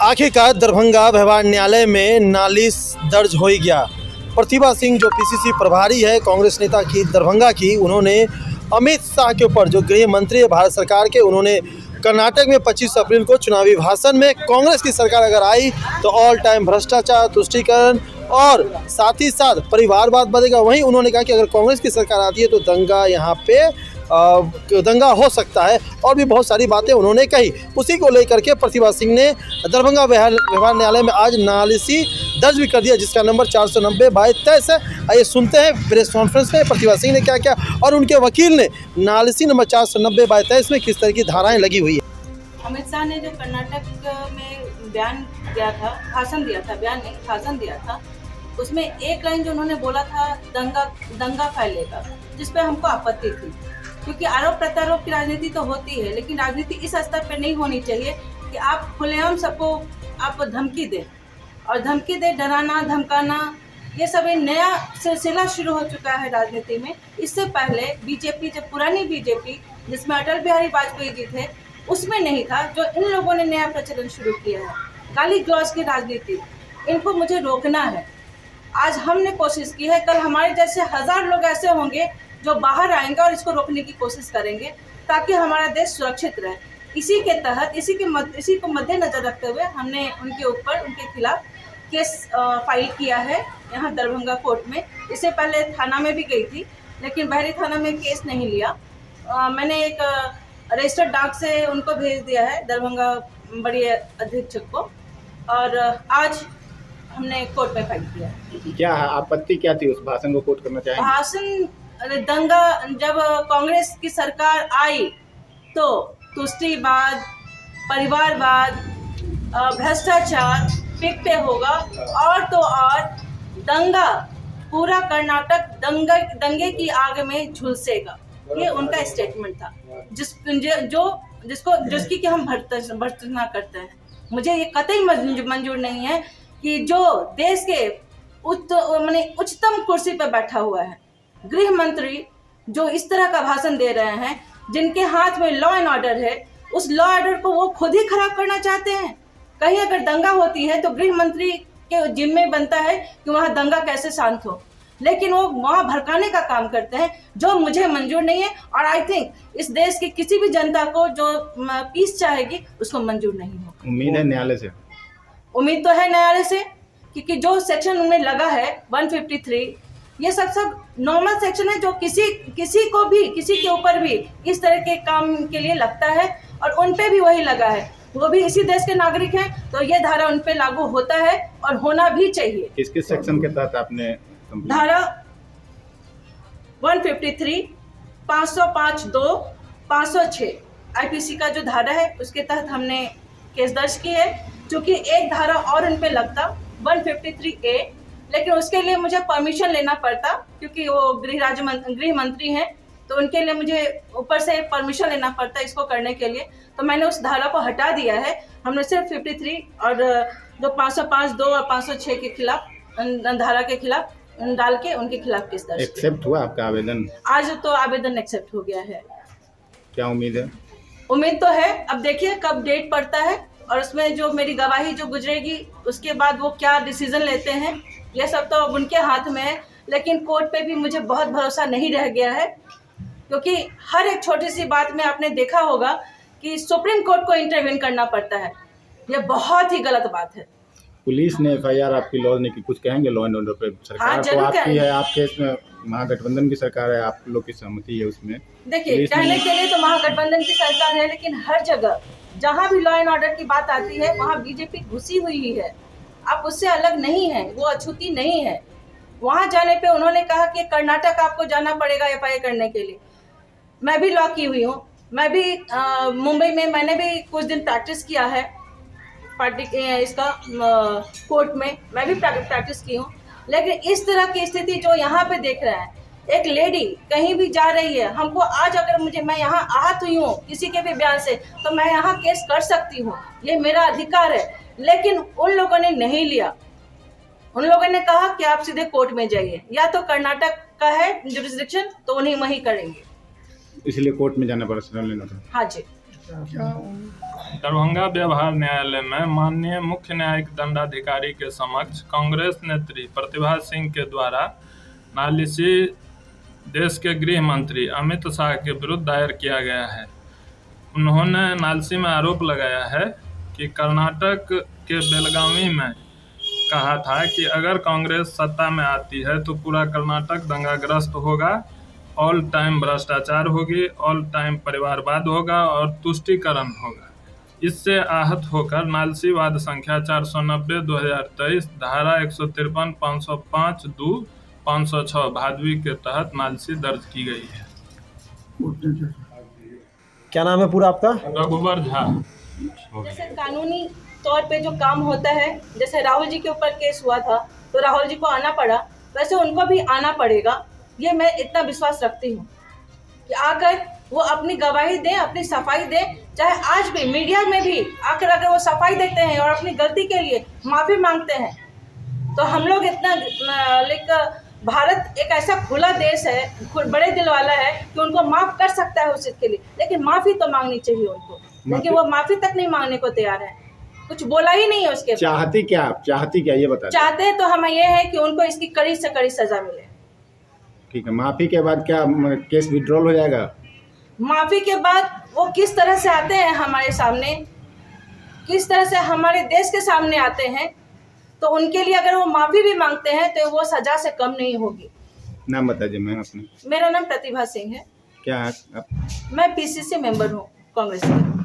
आखिरकार दरभंगा व्यवहार न्यायालय में नालिश दर्ज हो गया। प्रतिभा सिंह जो पीसीसी प्रभारी है कांग्रेस नेता की दरभंगा की, उन्होंने अमित शाह के ऊपर जो गृह मंत्री है भारत सरकार के, उन्होंने कर्नाटक में 25 अप्रैल को चुनावी भाषण में कांग्रेस की सरकार अगर आई तो ऑल टाइम भ्रष्टाचार, तुष्टीकरण और साथ ही साथ परिवारवाद बढ़ेगा। वहीं उन्होंने कहा कि अगर कांग्रेस की सरकार आती है तो दंगा यहाँ पे दंगा हो सकता है और भी बहुत सारी बातें उन्होंने कही। उसी को लेकर के प्रतिभा सिंह ने दरभंगा व्यवहार न्यायालय में आज नालिशी दर्ज भी कर दिया, जिसका नंबर 490/23 है। आइए सुनते हैं प्रेस कॉन्फ्रेंस में प्रतिभा सिंह ने क्या क्या और उनके वकील ने नालिशी नंबर 490/23 में किस तरह की धाराएं लगी हुई है। अमित शाह ने जो कर्नाटक में बयान दिया था, भाषण दिया था, बयान नहीं भाषण दिया था, उसमें एक लाइन जो उन्होंने बोला था दंगा फैलेगा, जिस पर हमको आपत्ति थी। क्योंकि आरोप प्रत्यारोप की राजनीति तो होती है, लेकिन राजनीति इस स्तर पर नहीं होनी चाहिए कि आप खुलेआम सबको आप धमकी दें और धमकी दे, डराना धमकाना, ये सब एक नया सिलसिला शुरू हो चुका है राजनीति में। इससे पहले बीजेपी, जब पुरानी बीजेपी जिसमें अटल बिहारी वाजपेयी जी थे, उसमें नहीं था। जो इन लोगों ने नया प्रचलन शुरू किया है गाली गलौज की राजनीति, इनको मुझे रोकना है। आज हमने कोशिश की है, कल हमारे जैसे 1000 लोग ऐसे होंगे जो बाहर आएंगे और इसको रोकने की कोशिश करेंगे ताकि हमारा देश सुरक्षित रहे। इसी के तहत इसी को मद्देनजर रखते हुए हमने उनके खिलाफ केस फाइल किया है यहाँ दरभंगा कोर्ट में। इससे पहले थाना में भी गई थी, लेकिन बहरी थाना में केस नहीं लिया। मैंने एक रजिस्टर्ड डाक से उनको भेज दिया है दरभंगा बड़ी अधीक्षक को, और आज हमने कोर्ट में फाइल किया। क्या आपत्ति क्या थी उस भाषण को कोट करना चाहेंगे? भाषण दंगा, जब कांग्रेस की सरकार आई तो तुष्टीवाद, परिवारवाद, भ्रष्टाचार पीक पे होगा और तो और दंगा, पूरा कर्नाटक दंगे की आग में झुलसेगा। ये उनका स्टेटमेंट था, जिसकी कि हम भर्त्सना करते हैं। मुझे ये कतई मंजूर नहीं है कि जो देश के उच्चतम कुर्सी पर बैठा हुआ है, गृह मंत्री, जो इस तरह का भाषण दे रहे हैं, जिनके हाथ में लॉ एंड ऑर्डर है, उस लॉ ऑर्डर को वो खुद ही खराब करना चाहते हैं। कहीं अगर दंगा होती है तो गृह मंत्री के जिम्मे बनता है कि वहाँ दंगा कैसे शांत हो, लेकिन वो वहाँ भड़काने का काम करते हैं, जो मुझे मंजूर नहीं है। और आई थिंक इस देश की किसी भी जनता को जो पीस चाहेगी उसको मंजूर नहीं होगा। उम्मीद है न्यायालय से? उम्मीद तो है न्यायालय से, क्योंकि जो सेक्शन उनमें लगा है 153, ये सब नॉर्मल सेक्शन है जो किसी के ऊपर भी इस तरह के काम के लिए लगता है, और उन पे भी वही लगा है। वो भी इसी देश के नागरिक हैं, तो ये धारा उन पे लागू होता है और होना भी चाहिए। किस सेक्शन के तहत आपने? धारा 153, 505(2), 506 आईपीसी का जो धारा है उसके तहत हमने केस दर्ज की है। क्योंकि एक धारा और उन पे लगता 153A, लेकिन उसके लिए मुझे परमिशन लेना पड़ता, क्योंकि वो गृह मंत्री हैं, तो उनके लिए मुझे ऊपर से परमिशन लेना पड़ता इसको करने के लिए। तो मैंने उस धारा को हटा दिया है। हमने सिर्फ 53 और जो 505(2) और 506 के खिलाफ, धारा के खिलाफ डाल के उनके खिलाफ केस दर्ज। एक्सेप्ट हुआ आपका आवेदन? आज तो आवेदन एक्सेप्ट हो गया है। क्या उम्मीद है? उम्मीद तो है, अब देखिए कब डेट पड़ता है और उसमें जो मेरी गवाही जो गुजरेगी उसके बाद वो क्या डिसीजन लेते हैं, ये सब तो अब उनके हाथ में है। लेकिन कोर्ट पे भी मुझे बहुत भरोसा नहीं रह गया है, क्योंकि हर एक छोटी सी बात में आपने देखा होगा कि सुप्रीम कोर्ट को इंटरवीन करना पड़ता है। ये बहुत ही गलत बात है। पुलिस ने FIR आपकी लॉ ने की, कुछ कहेंगे लॉ एंड ऑर्डर पे? सरकार तो आपकी है, आपके इसमें महागठबंधन की सरकार है, आप लोग की सहमति है उसमें? देखिए, कहने के लिए तो महागठबंधन की सरकार है, लेकिन हर जगह जहाँ भी लॉ एंड ऑर्डर की बात आती है वहाँ बीजेपी घुसी हुई ही है। आप उससे अलग नहीं है, वो अछूती नहीं है। वहाँ जाने पे उन्होंने कहा कि कर्नाटक आपको जाना पड़ेगा FIR करने के लिए। मैं भी लॉ की हुई हूँ, मैं भी मुंबई में मैंने भी कुछ दिन प्रैक्टिस किया है पार्टी इसका कोर्ट में, मैं भी प्रैक्टिस की हूँ। लेकिन इस तरह की स्थिति जो यहाँ पे देख रहे हैं, एक लेडी कहीं भी जा रही है, हमको आज अगर मैं यहाँ आहत हुई हूँ किसी के भी बयान से, तो मैं यहाँ केस कर सकती हूँ, ये मेरा अधिकार है। लेकिन उन लोगों ने नहीं लिया। उन लोगों ने कहा कि आप सीधे कोर्ट में जाइए, या तो कर्नाटक का है जुरिस्डिक्शन तो उन्हीं वहीं करेंगे, इसलिए कोर्ट में जाना पड़ा, शरण लेना पड़ा। हाँ जी। दरभंगा व्यवहार न्यायालय में माननीय मुख्य न्यायिक दंडाधिकारी के समक्ष कांग्रेस नेत्री प्रतिभा सिंह के द्वारा नालिसी देश के गृह मंत्री अमित शाह के विरुद्ध दायर किया गया है। उन्होंने नालिसी में आरोप लगाया है कि कर्नाटक के बेलगावी में कहा था कि अगर कांग्रेस सत्ता में आती है तो पूरा कर्नाटक दंगाग्रस्त होगा, ऑल टाइम भ्रष्टाचार होगी, ऑल टाइम परिवारवाद होगा और तुष्टीकरण होगा। इससे आहत होकर नालिसीवाद संख्या 490/2023 धारा 153, 505, 2, 506 भादवी के तहत नालिसी दर्ज की गई है। क्या नाम है पूरा आपका? रघुवर झा। जैसे कानूनी तौर पे जो काम होता है, जैसे राहुल जी के ऊपर केस हुआ था तो राहुल जी को आना पड़ा, वैसे उनको भी आना पड़ेगा। ये मैं इतना विश्वास रखती हूँ कि आकर वो अपनी गवाही दें, अपनी सफाई दें। चाहे आज भी मीडिया में भी आकर अगर वो सफाई देते हैं और अपनी गलती के लिए माफ़ी मांगते हैं तो हम लोग इतना भारत एक ऐसा खुला देश है, बड़े दिल वाला है कि उनको माफ़ कर सकता है उस चीज़ के लिए, लेकिन माफ़ी तो मांगनी चाहिए उनको। लेकिन वो माफ़ी तक नहीं मांगने को तैयार है, कुछ बोला ही नहीं है उसके। चाहती क्या ये बता। चाहते हैं तो हम ये है कि उनको इसकी कड़ी से कड़ी सजा मिले। ठीक है, माफी के बाद क्या केस विड्रॉल हो जाएगा? माफी के बाद वो किस तरह से आते हैं हमारे सामने, किस तरह से हमारे देश के सामने आते हैं, तो उनके लिए अगर वो माफी भी मांगते हैं तो वो सजा से कम नहीं होगी। नाम बताइए मैम अपने। मेरा नाम प्रतिभा सिंह है। क्या आप? मैं पीसीसी मेंबर हूँ कांग्रेस की।